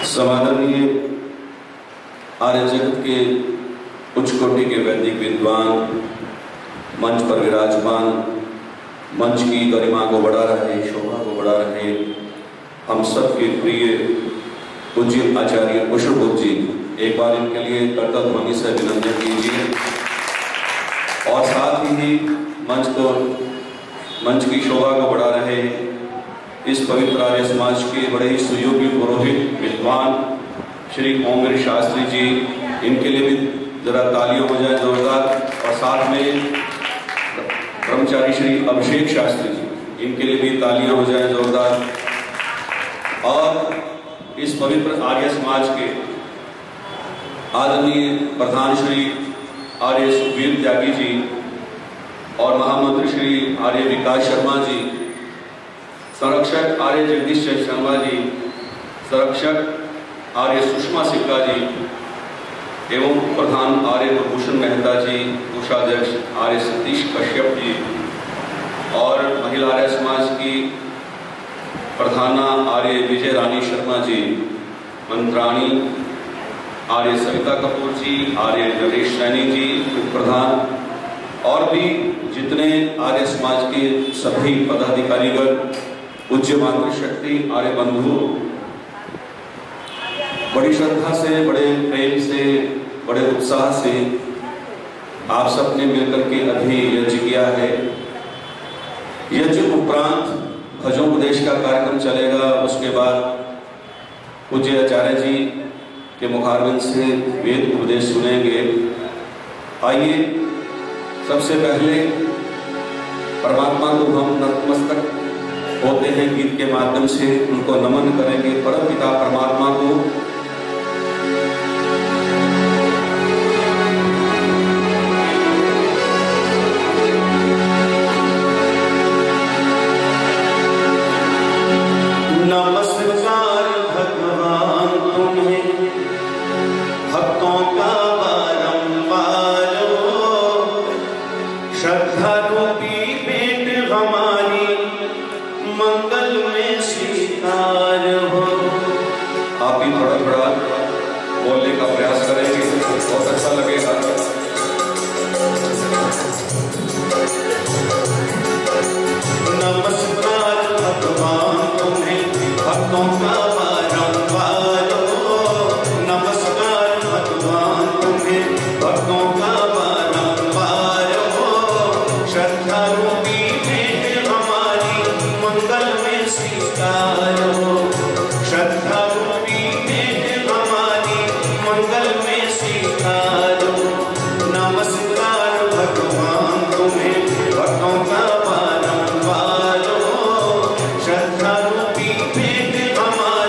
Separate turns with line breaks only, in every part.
समादरणीय आर्य जगत के उच्च कोटि के वैदिक विद्वान, मंच पर विराजमान, मंच की गरिमा को बढ़ा रहे, शोभा को बढ़ा रहे हम सबके प्रिय पूज्य आचार्य कुशलभोग जी, एक बार इनके लिए करतल ध्वनि से अभिनंदन कीजिए। और साथ ही मंच की शोभा को बढ़ा रहे इस पवित्र आर्य समाज के बड़े ही सुयोग्य पुरोहित विद्वान श्री ओमवीर शास्त्री जी, इनके लिए भी जरा तालियां हो जाए जोरदार। और साथ में ब्रह्मचारी श्री अभिषेक शास्त्री जी, इनके लिए भी तालियां हो जाए जोरदार। और इस पवित्र आर्य समाज के आदरणीय प्रधान श्री आर्य सुखवीर त्यागी जी और महामंत्री श्री आर्य विकास शर्मा जी, संरक्षक आर्य जगदीश शर्मा जी, संरक्षक आर्य सुषमा सिक्का जी एवं प्रधान आर्य भूषण मेहता जी, कोषाध्यक्ष आर्य सतीश कश्यप जी और महिला आर्य समाज की प्रधाना आर्य विजय रानी शर्मा जी, मंत्राणी आर्य सविता कपूर जी, आर्य नरेश सैनी जी प्रधान, और भी जितने आर्य समाज के सभी पदाधिकारीगण, पूज्य मातृशक्ति, आर्य बंधु, बड़ी श्रद्धा से, बड़े प्रेम से, बड़े उत्साह से आप सबने मिलकर के अभी यज्ञ किया है। यज्ञ उपरांत भजनोपदेश का कार्यक्रम चलेगा। उसके बाद पूज्य आचार्य जी के मुखारविंद से वेद उपदेश सुनेंगे। आइए सबसे पहले परमात्मा को हम नतमस्तक होते हैं, गीत के माध्यम से उनको नमन करेंगे। परम पिता परमात्मा को
नमस्कार भगवान तुम्हें भक्तों का बारंबार हो, श्रद्धा रूपी भेंट हमारी मंगल में स्वीकार हो।
आप भी थोड़ा थोड़ा बोलने का प्रयास करेंगे, बहुत अच्छा लगेगा।
नमस्कार भगवान तुम्हें भक्तों का बारंबार हो, नमस्कार भगवान तुम्हें भक्तों का बारंबार हो, श्रद्धा रूपी भेंट हमारी मंगल में स्वीकार हो, श्रद्धा रूपी भेंट हमारी मंगल में स्वीकार हो। नमस्कार भगवान तुम्हें भक्तों का बारंबार हो, श्रद्धा रूपी भेंट हमारी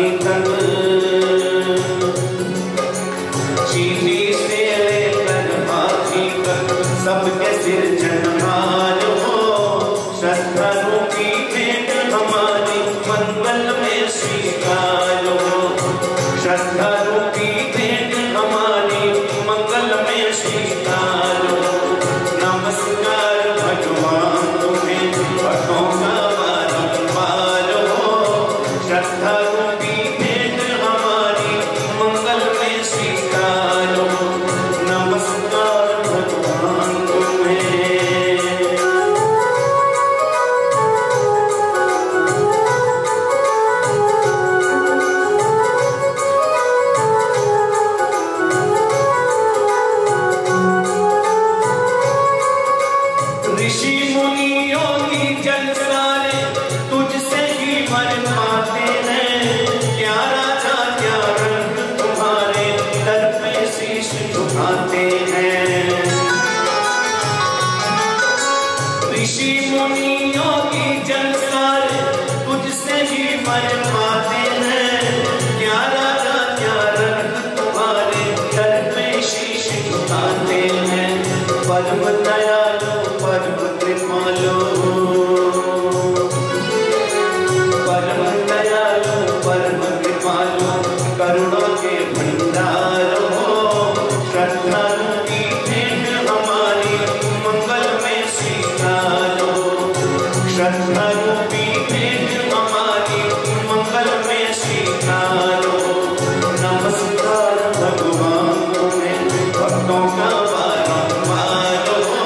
हाथी तक, चींटी से लेकर हाथी तक सबके सिर जनहार हो। श्रद्धा रूपी भेंट हमारी मंगल में स्वीकार हो। श्रद्धा रूपी भेंट हमारी मंगल में स्वीकार हो। नमस्कार भगवान तुम्हें भक्तों का बारंबार हो। श्रद्धा रूपी भेंट हमारी मंगल में स्वीकार हो। नमस्कार भगवान तुम्हें। ऋषि मुनियों की जन सारे तुझसे ही मर पाते हैं। क्या राजा क्या रंग तुम्हारे दर पे शीश झुकाते हैं। ऋषि मुनियों की जन सारे तुझसे ही मर पाते हैं। क्या राजा क्या रंग तुम्हारे दर पे शीश झुकाते हैं। परम दयालु परम कृपालु, परम दयालु परम कृपालु, करुणा के भंडार हो। श्रद्धा रूपी भेंट हमारी मंगल में स्वीकार हो। श्रद्धा रूपी भेंट हमारी मंगल में स्वीकार हो। नमस्कार भगवान तुम्हें भक्तों का बारंबार हो।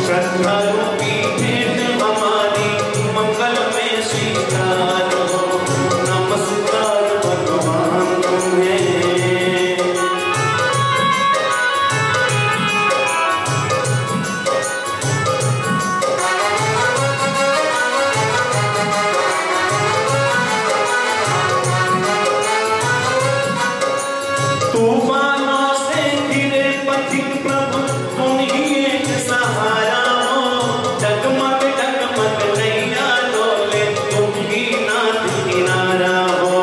श्रद्धा रूपी भेंट हमारी मंगल में स्वीकार हो। नमस्कार भगवान तुम्हें। तूफानों से घिरे पथिक प्रभु तुम ही एक सहारा हो। डगमग डगमग नैया डोले तुम ही नाथ किनारा हो।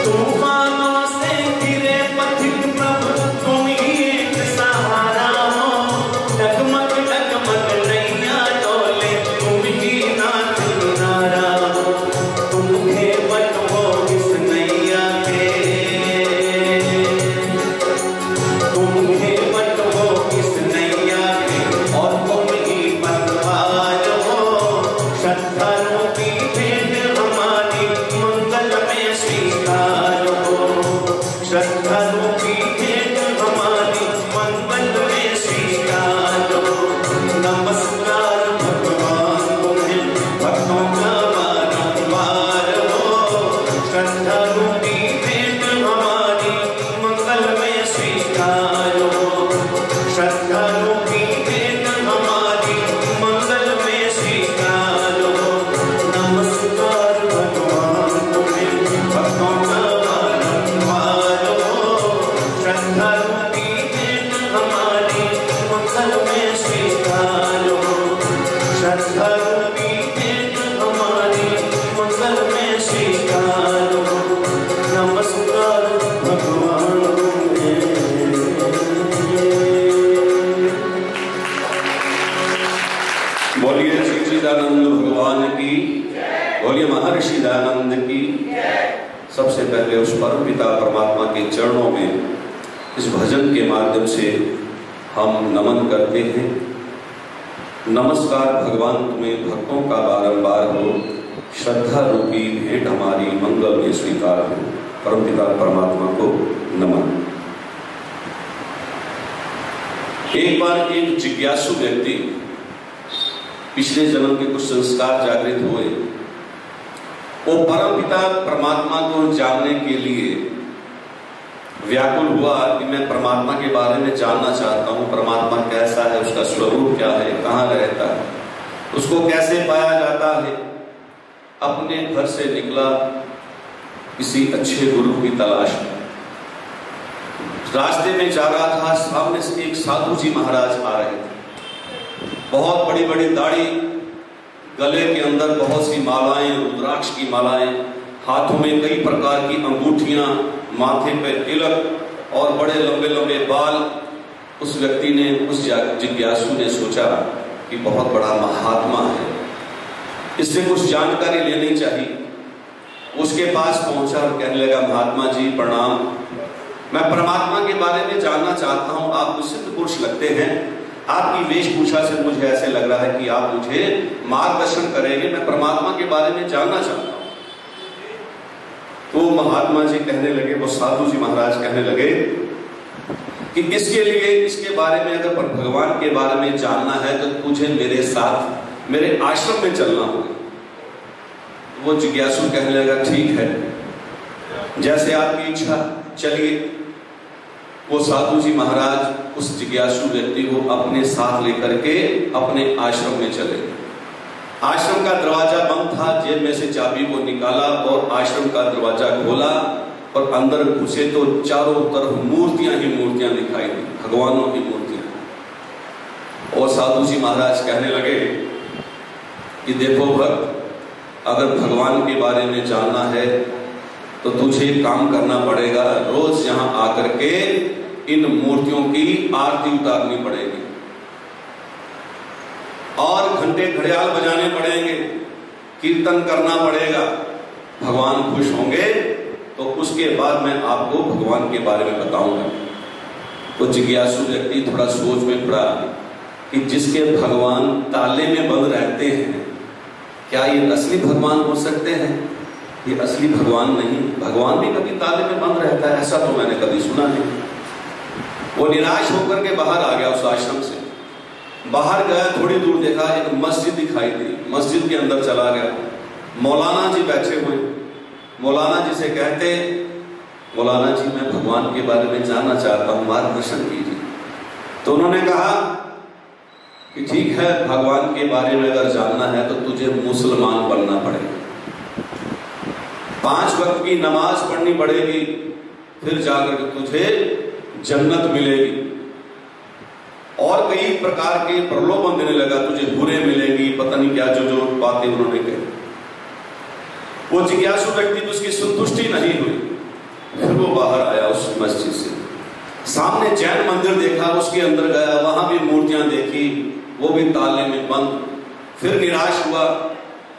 तूफानों से घिरे पथिक प्रभु तुम ही एक सहारा हो। डगमग डगमग नैया डोले तुम ही नाथ किनारा हो। तुम घेवट हो इस नैया के, तुम घेवट हो इस नैया के, और तुम ही पतवार हो। श्रद्धा रूपी भेंट हमारी मंगल में स्वीकार हो। श्रद्धा रूपी भेंट हमारी मंगल में स्वीकार हो। नमस्कार भगवान तुम्हें भक्तों का बारंबार हो। श्रद्धा रूपी भेंट हमारी मंगल में स्वीकार हो। श्रद्धा रूपी भेंट हमारी मंगल में स्वीकार हो। नमस्कार भगवान तुम्हें भक्तों का बारंबार हो। श्रद्धा रूपी भेंट हमारी मंगल में स्वीकार हो। श्रद्धा रूपी भेंट हमारी मंगल में स्वीकार हो। नमस्कार भगवान तुम्हें।
बोलिए श्री चिदानंद भगवान की, बोलिए महर्षि दयानंद की। सबसे पहले उस परम पिता परमात्मा के चरणों में इस भजन के माध्यम से हम नमन करते हैं। नमस्कार भगवान तुम्हें भक्तों का बारंबार हो। श्रद्धा रूपी भेंट हमारी मंगल में स्वीकार हो। परम पिता परमात्मा को नमन। एक बार एक जिज्ञासु व्यक्ति, पिछले जन्म के कुछ संस्कार जागृत हुए, वो परम पिता परमात्मा को जानने के लिए व्याकुल हुआ कि मैं परमात्मा के बारे में जानना चाहता हूँ। परमात्मा कैसा है, उसका स्वरूप क्या है, कहाँ रहता है, उसको कैसे पाया जाता है। अपने घर से निकला किसी अच्छे गुरु की तलाश में। रास्ते में जा रहा था, सामने से एक साधु जी महाराज आ रहे थे। बहुत बड़ी बड़ी दाढ़ी, गले के अंदर बहुत सी मालाएं, रुद्राक्ष की मालाएं, हाथों में कई प्रकार की अंगूठियां, माथे पे तिलक और बड़े लंबे लंबे बाल। उस व्यक्ति ने, उस जिज्ञासु ने सोचा कि बहुत बड़ा महात्मा है, इससे कुछ जानकारी लेनी चाहिए। उसके पास पहुंचा और कहने लगा, महात्मा जी प्रणाम, मैं परमात्मा के बारे में जानना चाहता हूं। आप सिद्ध पुरुष लगते हैं, आपकी वेशभूषा से मुझे ऐसे लग रहा है कि आप मुझे मार्गदर्शन करेंगे, मैं परमात्मा के बारे में जानना चाहता हूं। तो महात्मा जी कहने लगे, वो साधु जी महाराज कहने लगे कि इसके लिए, इसके बारे में अगर भगवान के बारे में जानना है तो तुझे मेरे साथ मेरे आश्रम में चलना होगा। वो जिज्ञासु कहने लगा, ठीक है, जैसे आपकी इच्छा, चलिए। वो साधु जी महाराज उस जिज्ञासु व्यक्ति को अपने साथ लेकर के अपने आश्रम में चले। आश्रम का दरवाजा बंद था, जेब में से चाबी को निकाला और आश्रम का दरवाजा खोला और अंदर घुसे तो चारों तरफ मूर्तियां ही मूर्तियां दिखाई दी, भगवानों की मूर्तियां। और साधु जी महाराज कहने लगे कि देखो भक्त, अगर भगवान के बारे में जानना है तो तुझे काम करना पड़ेगा, रोज यहां आकर के इन मूर्तियों की आरती उतारनी पड़ेगी और घंटे घड़ियाल बजाने पड़ेंगे, कीर्तन करना पड़ेगा। भगवान खुश होंगे तो उसके बाद मैं आपको भगवान के बारे में बताऊंगा। तो जिज्ञासु व्यक्ति थोड़ा सोच में पड़ा कि जिसके भगवान ताले में बंद रहते हैं, क्या ये असली भगवान हो सकते हैं? ये असली भगवान नहीं। भगवान भी कभी ताले में बंद रहता है, ऐसा तो मैंने कभी सुना नहीं। वो निराश होकर के बाहर आ गया उस आश्रम से। बाहर गया, थोड़ी दूर देखा एक मस्जिद दिखाई दी, मस्जिद के अंदर चला गया। मौलाना जी बैठे हुए, मौलाना जी से कहते, मौलाना जी मैं भगवान के बारे में जानना चाहता हूं, मार्गदर्शन कीजिए। तो उन्होंने कहा कि ठीक है, भगवान के बारे में अगर जानना है तो तुझे मुसलमान बनना पड़ेगा, 5 वक्त की नमाज पढ़नी पड़ेगी, फिर जाकर तुझे जन्नत मिलेगी। और कई प्रकार के प्रलोभन देने लगा, तुझे बुरे मिलेगी, पता नहीं क्या जो बातें उन्होंने कही। वो जिज्ञासु व्यक्ति तो उसकी संतुष्टि नहीं हुई, फिर वो बाहर आया उस मस्जिद से। सामने जैन मंदिर देखा, उसके अंदर गया, वहां भी मूर्तियां देखी, वो भी ताले में बंद। फिर निराश हुआ,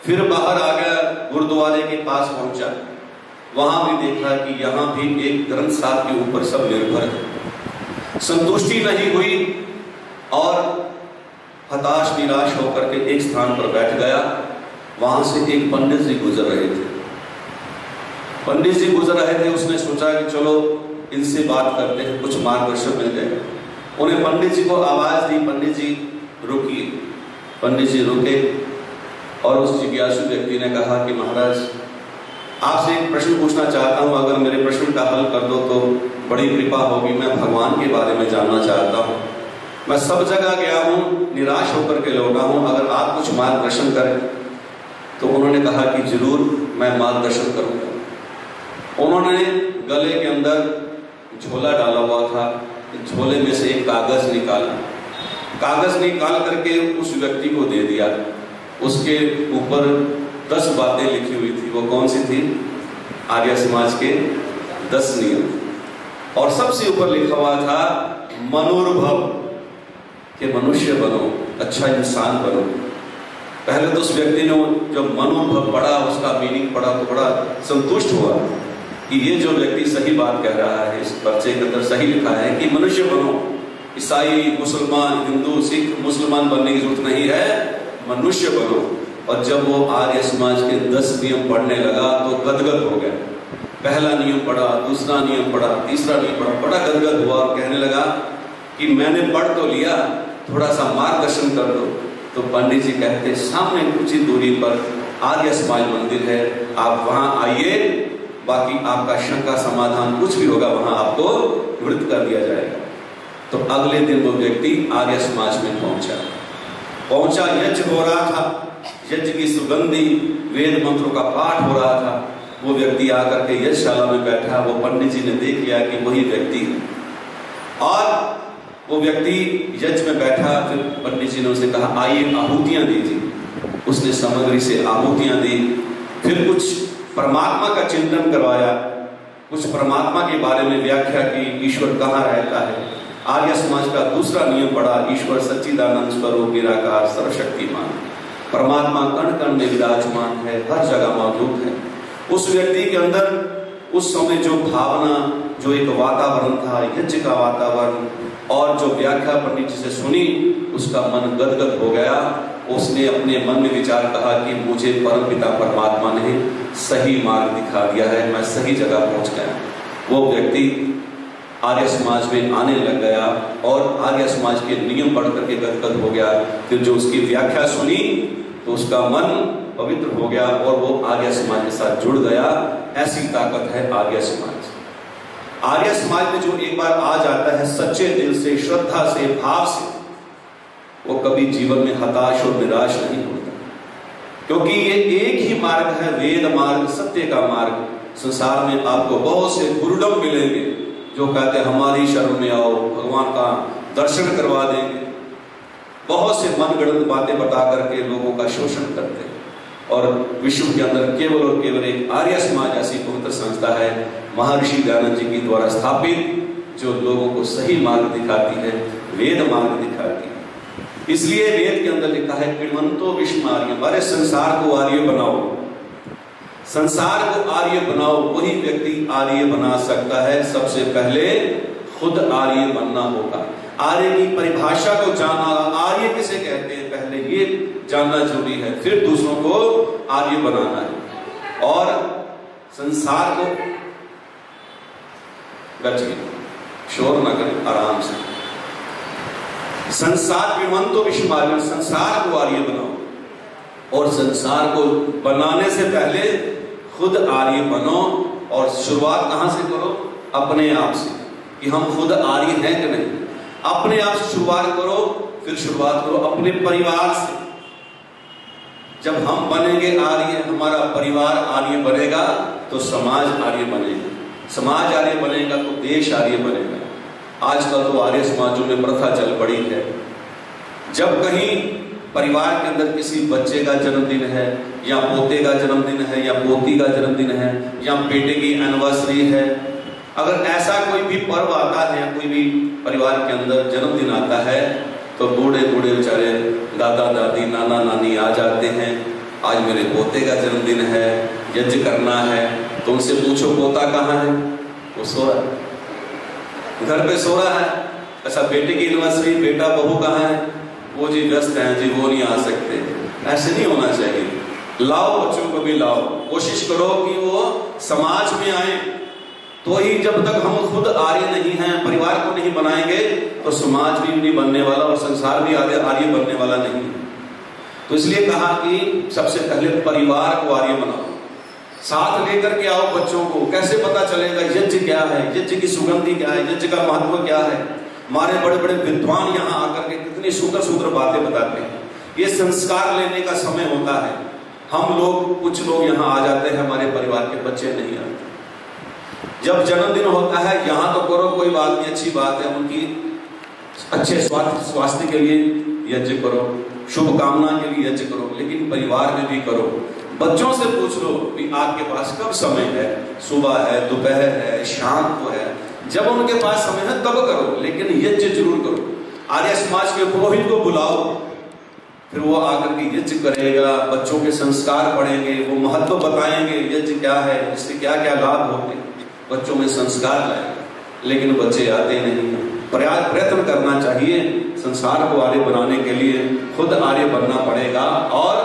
फिर बाहर आ गया, गुरुद्वारे के पास पहुंचा, वहां भी देखा कि यहाँ भी एक ग्रंथ साहब के ऊपर सब निर्भर है। संतुष्टि नहीं हुई और हताश निराश होकर के एक स्थान पर बैठ गया। वहां से एक पंडित जी गुजर रहे थे। पंडित जी गुजर रहे थे, उसने सोचा कि चलो इनसे बात करते हैं, कुछ मार्गदर्शन मिल जाएगा। उन्हें पंडित जी को आवाज दी, पंडित जी रुकिए। पंडित जी रुके और उस जिज्ञासु व्यक्ति ने कहा कि महाराज आपसे एक प्रश्न पूछना चाहता हूं, अगर मेरे प्रश्न का हल कर दो तो बड़ी कृपा होगी। मैं भगवान के बारे में जानना चाहता हूं, मैं सब जगह गया हूं, निराश होकर के लौटा हूं, अगर आप कुछ मार्गदर्शन करें। तो उन्होंने कहा कि जरूर मैं मार्गदर्शन करूंगा। उन्होंने गले के अंदर झोला डाला हुआ था, झोले में से एक कागज निकाला, कागज निकाल करके उस व्यक्ति को दे दिया। उसके ऊपर 10 बातें लिखी हुई थी। वो कौन सी थी? आर्य समाज के 10 नियम। और सबसे ऊपर लिखा हुआ था मनोरभव, कि मनुष्य बनो, अच्छा इंसान बनो। पहले तो उस व्यक्ति ने जब मनोरभव पढ़ा, उसका मीनिंग पढ़ा तो बड़ा संतुष्ट हुआ कि ये जो व्यक्ति सही बात कह रहा है, इस पर्चे के अंदर सही लिखा है कि मनुष्य बनो। ईसाई, मुसलमान, हिंदू, सिख, मुसलमान बनने की जरूरत नहीं है, मनुष्य बनो। और जब वो आर्य समाज के 10 नियम पढ़ने लगा तो गदगद हो गया। पहला नियम पढ़ा, दूसरा नियम पढ़ा, तीसरा नियम पढ़ा, बड़ा गदगद हुआ और कहने लगा कि मैंने पढ़ तो लिया, थोड़ा सा मार्गदर्शन कर दो। तो पंडित जी कहते, सामने कुछ ही दूरी पर आर्य समाज मंदिर है, आप वहां आइए, बाकी आपका शंका समाधान कुछ भी होगा वहां आपको निवृत्त कर दिया जाएगा। तो अगले दिन वो व्यक्ति आर्य समाज में पहुंचा। यज्ञ हो रहा था, यज्ञ की सुगंधी, वेद मंत्रों का पाठ हो रहा था। वो व्यक्ति आकर के यज्ञशाला में बैठा, वो पंडित जी ने देख लिया कि वही व्यक्ति है। और वो व्यक्ति यज्ञ में बैठा, फिर पंडित जी ने उसे कहा आइए आहुतियां दीजिए। उसने सामग्री से आहुतियां दी, फिर कुछ परमात्मा का चिंतन करवाया, कुछ परमात्मा के बारे में व्याख्या की, ईश्वर कहाँ रहता है। आर्य समाज का दूसरा नियम पड़ा, ईश्वर सच्चिदानंद स्वरूप निराकार सर्वशक्तिमान, परमात्मा कण कण में विराजमान है, हर जगह मौजूद है। उस व्यक्ति के अंदर उस समय जो भावना, जो एक वातावरण था, यज्ञ का वातावरण, और जो व्याख्या पंडित जी से सुनी, उसका मन गदगद हो गया। उसने अपने मन में विचार कहा कि मुझे परमपिता परमात्मा ने सही मार्ग दिखा दिया है, मैं सही जगह पहुंच गया। वो व्यक्ति आर्य समाज में आने लग गया और आर्य समाज के नियम पढ़ करके गदगद हो गया। फिर जो उसकी व्याख्या सुनी तो उसका मन पवित्र हो गया और वो आर्य समाज के साथ जुड़ गया। ऐसी ताकत है आर्य समाज। आर्य समाज में जो एक बार आ जाता है सच्चे दिल से, श्रद्धा से, भाव से, वो कभी जीवन में हताश और निराश नहीं होता, क्योंकि ये एक ही मार्ग है, वेद मार्ग, सत्य का मार्ग। संसार में आपको बहुत से गुरुडम मिलेंगे जो कहते हैं हमारी शरण में आओ, भगवान का दर्शन करवा देंगे। बहुत से मनगढ़ंत बातें बता करके लोगों का शोषण करते हैं। और विश्व के अंदर केवल और केवल एक आर्य समाज ऐसी पवित्र संस्था है, महर्षि दयानंद जी की द्वारा स्थापित, जो लोगों को सही मार्ग दिखाती है, वेद मार्ग दिखाती है। इसलिए वेद के अंदर लिखा है कृण्वन्तो विश्व आर्य, हमारे संसार को आर्य बनाओ, संसार को आर्य बनाओ। वही व्यक्ति आर्य बना सकता है। सबसे पहले खुद आर्य बनना होगा। आर्य की परिभाषा को जानना, आर्य किसे कहते हैं, पहले ये जानना जरूरी है, फिर दूसरों को आर्य बनाना है। और संसार को गच्छे, शोर न करें, आराम से। संसार विमंतो विश्वमार्य, संसार को आर्य बनाओ। और संसार को बनाने से पहले खुद आर्य बनो। और शुरुआत कहां से करो? अपने आप से, कि हम खुद आर्य हैं कि नहीं। अपने आप से शुरुआत करो, फिर शुरुआत करो अपने परिवार से। जब हम बनेंगे आर्य, हमारा परिवार आर्य बनेगा तो समाज आर्य बनेगा, समाज आर्य बनेगा तो देश आर्य बनेगा। आजकल तो आर्य समाजों में प्रथा चल पड़ी है, जब कहीं परिवार के अंदर किसी बच्चे का जन्मदिन है, या पोते का जन्मदिन है, या पोती का जन्मदिन है, या बेटे की एनिवर्सरी है, अगर ऐसा कोई भी पर्व आता है, कोई भी परिवार के अंदर जन्मदिन आता है, तो बूढ़े बूढ़े बेचारे दादा दादी, नाना नानी आ जाते हैं। आज मेरे पोते का जन्मदिन है, यज्ञ करना है। तो उनसे पूछो पोता कहाँ है? वो सो रहा है, घर पे सो रहा है। अच्छा, बेटे की एनिवर्सरी, बेटा बहू कहाँ है? वो जी व्यस्त हैं जी, वो नहीं आ सकते। ऐसे नहीं होना चाहिए। लाओ, बच्चों को भी लाओ, कोशिश करो कि वो समाज में आए। तो ही जब तक हम खुद आर्य नहीं हैं, परिवार को नहीं बनाएंगे, तो समाज भी नहीं बनने वाला और संसार भी आगे आर्य बनने वाला नहीं। तो इसलिए कहा कि सबसे पहले परिवार को आर्य बनाओ, साथ लेकर के आओ बच्चों को। कैसे पता चलेगा यज्ञ क्या है, यज्ञ की सुगंधि क्या है, यज्ञ का महत्व क्या है। हमारे बड़े बड़े विद्वान यहाँ आकर के कितनी सुंदर सुंदर बातें बताते हैं। ये संस्कार लेने का समय होता है। हम लोग, कुछ लोग यहाँ आ जाते हैं, हमारे परिवार के बच्चे नहीं आते। जब जन्मदिन होता है, यहाँ तो करो, कोई बात नहीं, अच्छी बात है, उनकी अच्छे स्वास्थ्य के लिए यज्ञ करो, शुभकामना के लिए यज्ञ करो, लेकिन परिवार में भी करो। बच्चों से पूछ लो कि आपके पास कब समय है, सुबह है, दोपहर है, शाम को है। जब उनके पास समय है तब करो, लेकिन यज्ञ जरूर करो। आर्य समाज के पुरोहित को बुलाओ, फिर वो आकर के यज्ञ करेगा, बच्चों के संस्कार पढ़ेंगे, वो महत्व बताएंगे, यज्ञ क्या है, इससे क्या क्या लाभ होते हैं, बच्चों में संस्कार लाएंगे। लेकिन बच्चे आते नहीं। प्रयत्न करना चाहिए संसार को आर्य बनाने के लिए, खुद आर्य बनना पड़ेगा और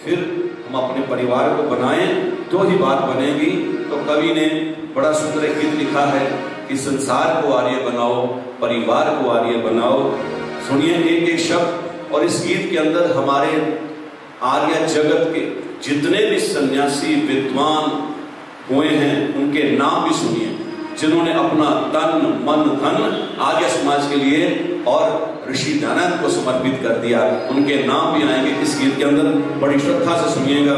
फिर हम अपने परिवार को बनाएं तो ही बात बनेगी। तो कवि ने बड़ा सुंदर गीत लिखा है कि संसार को आर्य बनाओ, परिवार को आर्य बनाओ। सुनिए एक एक शब्द। और इस गीत के अंदर हमारे आर्य जगत के जितने भी सन्यासी विद्वान हुए हैं उनके नाम भी सुनिए, जिन्होंने अपना तन मन धन आर्य समाज के लिए और ऋषि दयानंद को समर्पित कर दिया। उनके नाम भी आएंगे इस गीत के अंदर, बड़ी श्रद्धा से सुनिएगा।